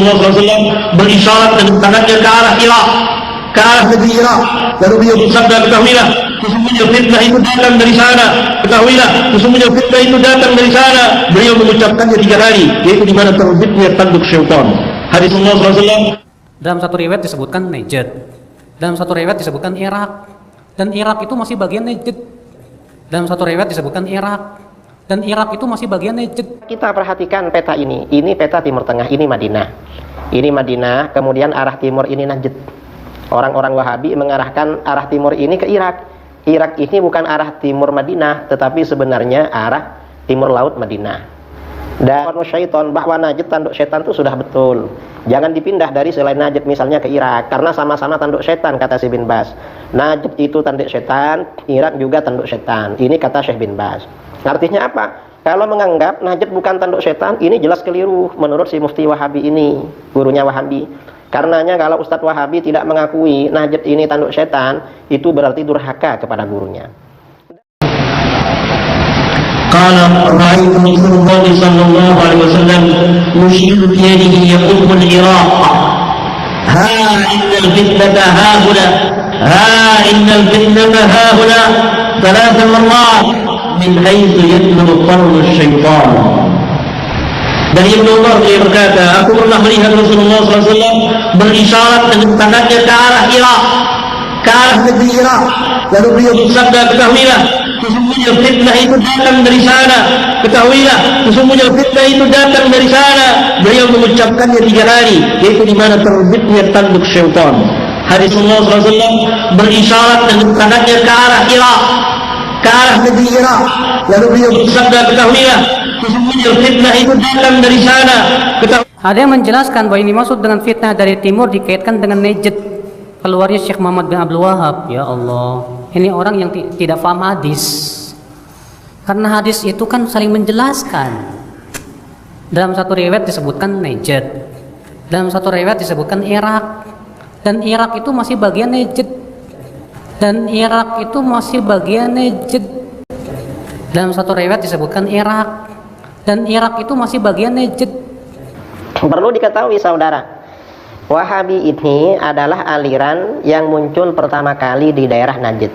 Rasulullah SAW berisyarat dengan tangannya ke arah Irak, ke arah negeri Irak. Lalu beliau bersabda, ketahuilah sesungguhnya fitnah itu datang dari sana, ketahuilah sesungguhnya fitnah itu datang dari sana. Beliau mengucapkannya 3 kali, yaitu di mana terbitnya tanduk syaitan. Hadis Rasulullah SAW. Dalam satu riwayat disebutkan Najd, dalam satu riwayat disebutkan Irak, dan Irak itu masih bagian Najd. Dalam satu riwayat disebutkan Irak, dan Irak itu masih bagian Najd. Kita perhatikan peta ini peta Timur Tengah, ini Madinah. Ini Madinah, kemudian arah timur ini Najd. Orang-orang Wahabi mengarahkan arah timur ini ke Irak. Irak ini bukan arah timur Madinah, tetapi sebenarnya arah timur laut Madinah. Dan syaitan, bahwa Najd tanduk setan itu sudah betul. Jangan dipindah dari selain Najd misalnya ke Irak, karena sama-sama tanduk setan, kata Syekh bin Baz. Najd itu tanduk setan, Irak juga tanduk setan. Ini kata Syekh bin Baz. Artinya apa? Kalau menganggap Najd bukan tanduk setan, ini jelas keliru menurut si mufti Wahabi ini, gurunya Wahabi. Karenanya kalau Ustadz Wahabi tidak mengakui Najd ini tanduk setan, itu berarti durhaka kepada gurunya. Qala ra'aytu Rasulullah sallallahu alaihi wasallam yushiru bi yadihi yaqum al-Iraq. Ha innal fitnata haahuna, ha innal fitnata haahuna, 3 marrat min haitsu yadlu qarnu syaitan. Dari Ibnu Umar dia berkata, aku pernah melihat Rasulullah SAW berisyarat dengan tangannya ke arah Irak, ke arah negeri Irak. Lalu beliau bersabda, ketahuilah sesungguhnya fitnah itu datang dari sana, ketahuilah sesungguhnya fitnah itu datang dari sana. Beliau mengucapkannya 3 kali, yaitu di mana terbitnya tanduk syaitan. Hadis Rasulullah SAW berisyarat dengan tangannya ke arah Irak, ke arah negeri Irak. Lalu beliau bersabda, ketahuilah sesungguhnya fitnah itu datang dari sana. Ada yang menjelaskan bahwa ini maksud dengan fitnah dari timur dikaitkan dengan Najd, keluarnya Syekh Muhammad bin Abdul Wahab. Ya Allah, ini orang yang tidak paham hadis. Karena hadis itu kan saling menjelaskan. Dalam satu riwayat disebutkan Najd, dalam satu riwayat disebutkan Irak, dan Irak itu masih bagian Najd, dan Irak itu masih bagian Najd. Dalam satu riwayat disebutkan Irak, dan Irak itu masih bagian Najd. Perlu diketahui saudara, Wahabi ini adalah aliran yang muncul pertama kali di daerah Najd,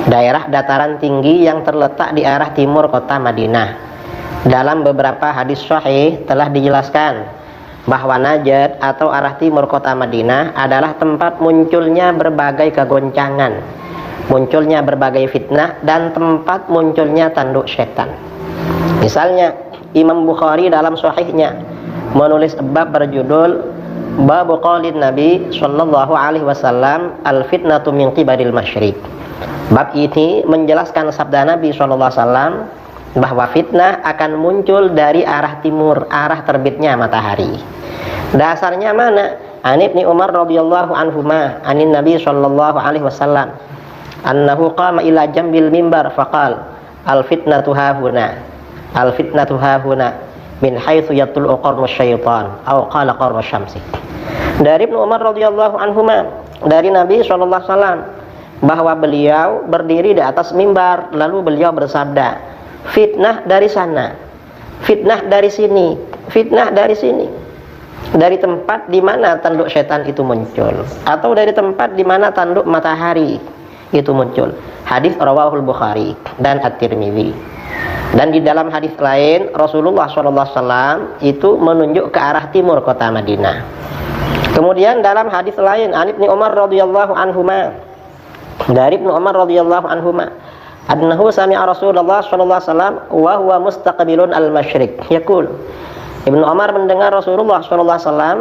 daerah dataran tinggi yang terletak di arah timur kota Madinah. Dalam beberapa hadis sahih telah dijelaskan bahwa Najd atau arah timur kota Madinah adalah tempat munculnya berbagai kegoncangan, munculnya berbagai fitnah, dan tempat munculnya tanduk setan. Misalnya Imam Bukhari dalam sahihnya menulis bab berjudul Bab qaulin Nabi sallallahu alaihi wasallam al-fitnatu min qibalil masyriq. Bab ini menjelaskan sabda Nabi sallallahu alaihi wasallam bahwa fitnah akan muncul dari arah timur, arah terbitnya matahari. Dasarnya mana? An Ibnu Umar radhiyallahu anhuma anin Nabi sallallahu alaihi wasallam annahu qama ila jambil mimbar faqal al-fitnatu hahuna, al-fitnatu hahuna min haitsu yatlu qarnu syaitan atau qala qarnu syamsi. Dari Ibnu Umar radhiyallahu anhuma, dari Nabi sallallahu alaihi wasallam, bahwa beliau berdiri di atas mimbar lalu beliau bersabda, fitnah dari sana, fitnah dari sini, fitnah dari sini, dari tempat di mana tanduk setan itu muncul, atau dari tempat di mana tanduk matahari itu muncul. Hadis rawahul Bukhari dan At-Tirmidzi. Dan di dalam hadis lain Rasulullah SAW itu menunjuk ke arah timur kota Madinah. Kemudian dalam hadis lain An Ibnu Umar radhiyallahu anhuma, dari Ibnu Umar radhiyallahu anhuma, annahu sami'a Rasulullah sallallahu alaihi wasallam wa huwa mustaqbilun al-masyriq yaqul. Ibnu Umar mendengar Rasulullah sallallahu alaihi wasallam,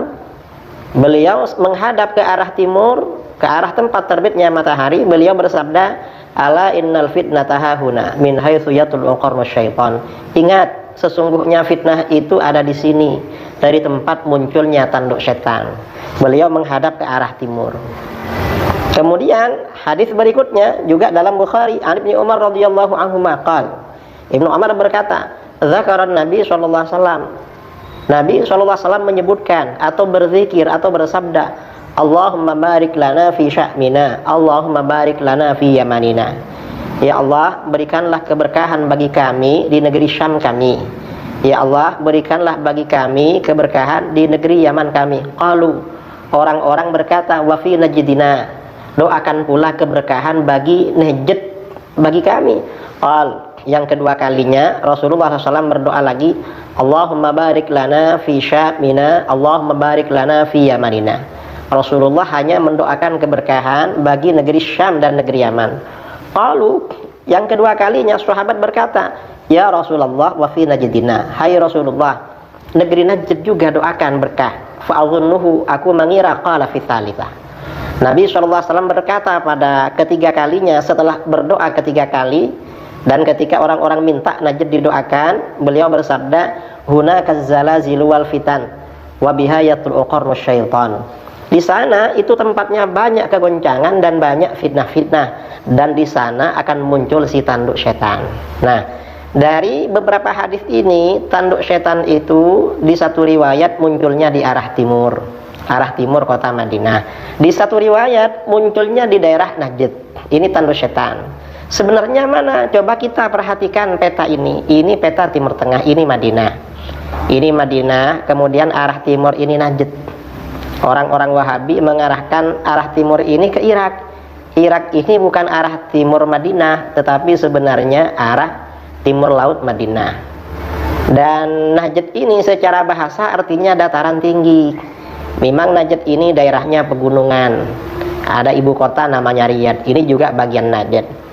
beliau menghadap ke arah timur, ke arah tempat terbitnya matahari. Beliau bersabda, ala innal fitnata hahuna min haitsu yatlu qarnu syaitan. Ingat, sesungguhnya fitnah itu ada di sini, dari tempat munculnya tanduk setan. Beliau menghadap ke arah timur. Kemudian hadis berikutnya juga dalam Bukhari, An Ibnu Umar radhiyallahu anhu maqal. Ibnu Umar berkata, zakaran Nabi sallallahu alaihi wasallam. Nabi sallallahu alaihi wasallam menyebutkan atau berzikir atau bersabda, Allahumma barik lana fi sya'mina, Allahumma barik lana fi yamanina. Ya Allah, berikanlah keberkahan bagi kami di negeri Syam kami. Ya Allah, berikanlah bagi kami keberkahan di negeri Yaman kami. Qalu, orang-orang berkata, wa fi najdina, doakan pula keberkahan bagi Najd, bagi kami. Qal, yang kedua kalinya Rasulullah SAW berdoa lagi, Allahumma barik lana fi Syamina, Allahumma barik lana fi Yamanina. Rasulullah hanya mendoakan keberkahan bagi negeri Syam dan negeri Yaman. Qalu, yang kedua kalinya sahabat berkata, ya Rasulullah wa fi najdina, hai Rasulullah, negeri Najd juga doakan berkah. Fa'adhunnuhu, aku mengira qala fi tsalitsah. Nabi SAW berkata pada ketiga kalinya, setelah berdoa ketiga kali, dan ketika orang-orang minta Najd didoakan, beliau bersabda, hunaka zalazilu wal fitan wa biha yatl'u qarnu syaitan. Di sana itu tempatnya banyak kegoncangan dan banyak fitnah-fitnah, dan di sana akan muncul si tanduk setan. Nah, dari beberapa hadis ini, tanduk setan itu di satu riwayat munculnya di arah timur kota Madinah. Di satu riwayat munculnya di daerah Najd. Ini tanduk setan. Sebenarnya mana? Coba kita perhatikan peta ini. Ini peta Timur Tengah, ini Madinah. Ini Madinah, kemudian arah timur ini Najd. Orang-orang Wahabi mengarahkan arah timur ini ke Irak. Irak ini bukan arah timur Madinah, tetapi sebenarnya arah timur laut Madinah. Dan Najd ini secara bahasa artinya dataran tinggi. Memang Najd ini daerahnya pegunungan. Ada ibu kota namanya Riyadh. Ini juga bagian Najd.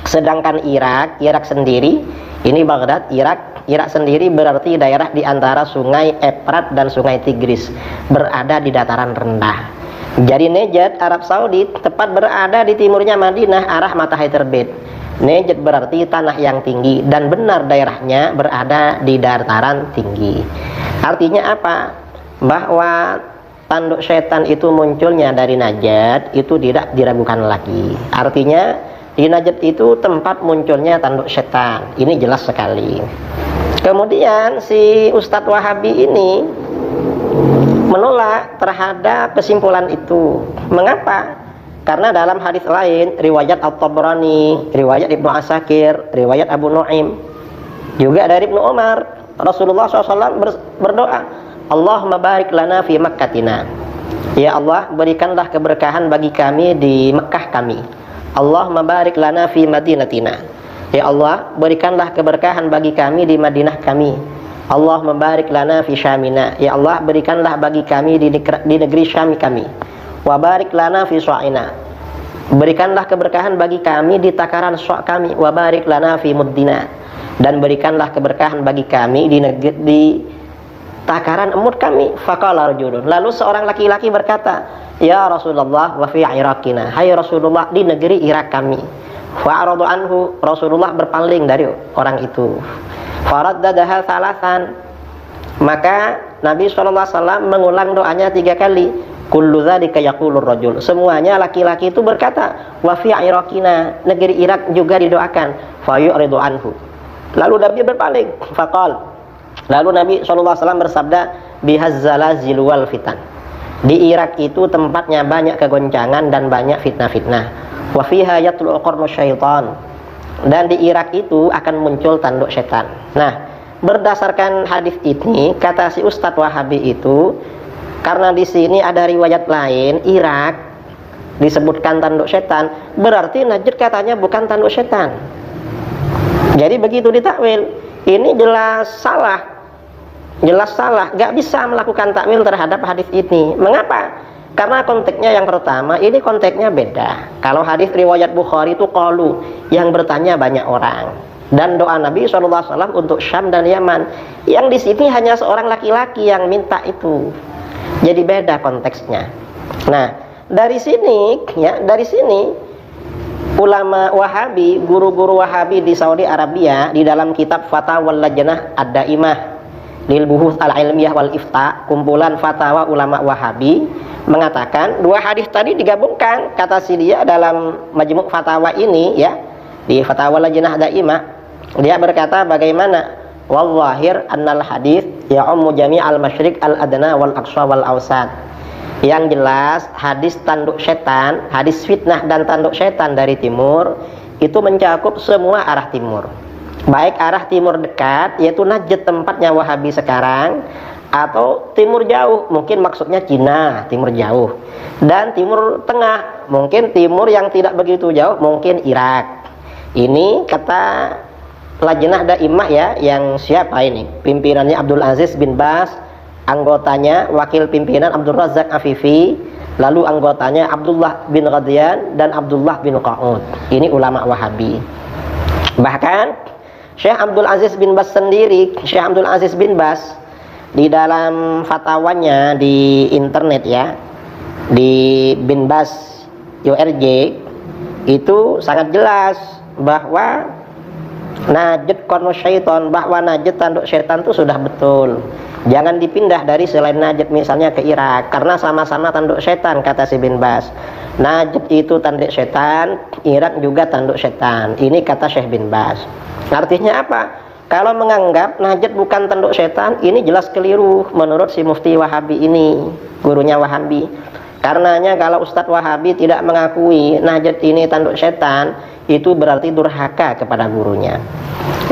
Sedangkan Irak sendiri, ini Baghdad, Irak sendiri berarti daerah di antara sungai Efrat dan sungai Tigris, berada di dataran rendah. Jadi Najd, Arab Saudi, tepat berada di timurnya Madinah, arah matahari terbit. Najd berarti tanah yang tinggi, dan benar daerahnya berada di dataran tinggi. Artinya apa? Bahwa tanduk setan itu munculnya dari Najd itu tidak diragukan lagi. Artinya di Najd itu tempat munculnya tanduk setan. Ini jelas sekali. Kemudian si Ustadz Wahabi ini menolak terhadap kesimpulan itu. Mengapa? Karena dalam hadis lain, riwayat At-Tabrani, riwayat Ibnu Asakir, riwayat Abu Nuaim, juga dari Ibnu Umar, Rasulullah SAW berdoa, Allahumma barik lana fi Makkatina. Ya Allah, berikanlah keberkahan bagi kami di Mekah kami. Allahumma barik lana fi Madinatina. Ya Allah, berikanlah keberkahan bagi kami di Madinah kami. Allahumma barik lana fi Syamina. Ya Allah, berikanlah bagi kami di negeri Syam kami. Wa barik lana fi Su'ina. Berikanlah keberkahan bagi kami di takaran Su' kami. Wa barik lana fi Muddina. Dan berikanlah keberkahan bagi kami di takaran emut kami. Faqala rajulun. Lalu seorang laki-laki berkata, ya Rasulullah wa fi Iraqina. Hai Rasulullah, di negeri Irak kami. Fa'aradu anhu, Rasulullah berpaling dari orang itu. Faraddadaha salasan. Maka Nabi SAW mengulang doanya 3 kali. Kullu dzalika yaqulur rajul. Semuanya laki-laki itu berkata, wa fi Iraqina, negeri Irak juga didoakan. Fa yu'ridu anhu. Lalu Nabi berpaling. Faqal. Lalu Nabi SAW bersabda, bihazzalazil wal fitan. Di Irak itu tempatnya banyak kegoncangan dan banyak fitnah-fitnah. Wa fiha yatlu qarnu syaitan. Dan di Irak itu akan muncul tanduk setan. Nah, berdasarkan hadis ini, kata si Ustadz Wahabi itu, karena di sini ada riwayat lain, Irak disebutkan tanduk setan, berarti Najd katanya bukan tanduk setan. Jadi begitu ditakwil, ini jelas salah. Jelas salah, gak bisa melakukan takwil terhadap hadis ini. Mengapa? Karena konteksnya yang pertama, ini konteksnya beda. Kalau hadis riwayat Bukhari itu qalu, yang bertanya banyak orang. Dan doa Nabi SAW untuk Syam dan Yaman. Yang di sini hanya seorang laki-laki yang minta itu. Jadi beda konteksnya. Nah, dari sini ulama Wahabi, guru-guru Wahabi di Saudi Arabia, di dalam kitab Fatawal Lajnah Ad-Daimah lil Buhuts Al-Ilmiyah wal Ifta, kumpulan fatwa ulama Wahabi, mengatakan 2 hadis tadi digabungkan. Kata si dia dalam Majmu' Fatawa ini, ya, di Fatwa Lajnah Daimah, dia berkata bagaimana? Wal-zahir annal hadis ya'ummu jami'al masyriq al-adna wal aqsa wal awsat. Yang jelas hadis tanduk setan, hadis fitnah dan tanduk setan dari timur itu mencakup semua arah timur. baik arah timur dekat yaitu Najd tempatnya Wahabi sekarang, atau timur jauh, mungkin maksudnya Cina, timur jauh, dan timur tengah, mungkin timur yang tidak begitu jauh, mungkin Irak. Ini kata Lajnah Daimah ya, yang siapa ini? Pimpinannya Abdul Aziz bin Baz, anggotanya wakil pimpinan Abdul Razak Afifi, lalu anggotanya Abdullah bin Ghadian dan Abdullah bin Qa'ud. Ini ulama Wahabi. Bahkan Syekh Abdul Aziz bin Baz sendiri, Syekh Abdul Aziz bin Baz di dalam fatwanya di internet ya, di bin Baz URJ, itu sangat jelas bahwa Najd qarnu syaitan, bahwa Najd tanduk syaitan itu sudah betul. Jangan dipindah dari selain Najd misalnya ke Irak, karena sama-sama tanduk syaitan, kata si bin Baz. Najd itu tanduk syaitan, Irak juga tanduk syaitan. Ini kata Syekh bin Baz. Artinya apa? Kalau menganggap Najd bukan tanduk setan, ini jelas keliru menurut si mufti Wahabi ini, gurunya Wahabi. Karenanya kalau Ustadz Wahabi tidak mengakui Najd ini tanduk setan, itu berarti durhaka kepada gurunya.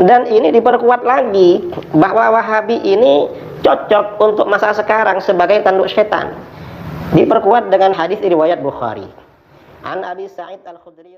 Dan ini diperkuat lagi bahwa Wahabi ini cocok untuk masa sekarang sebagai tanduk setan. Diperkuat dengan hadis riwayat Bukhari. An Abi Sa'id Al-Khudri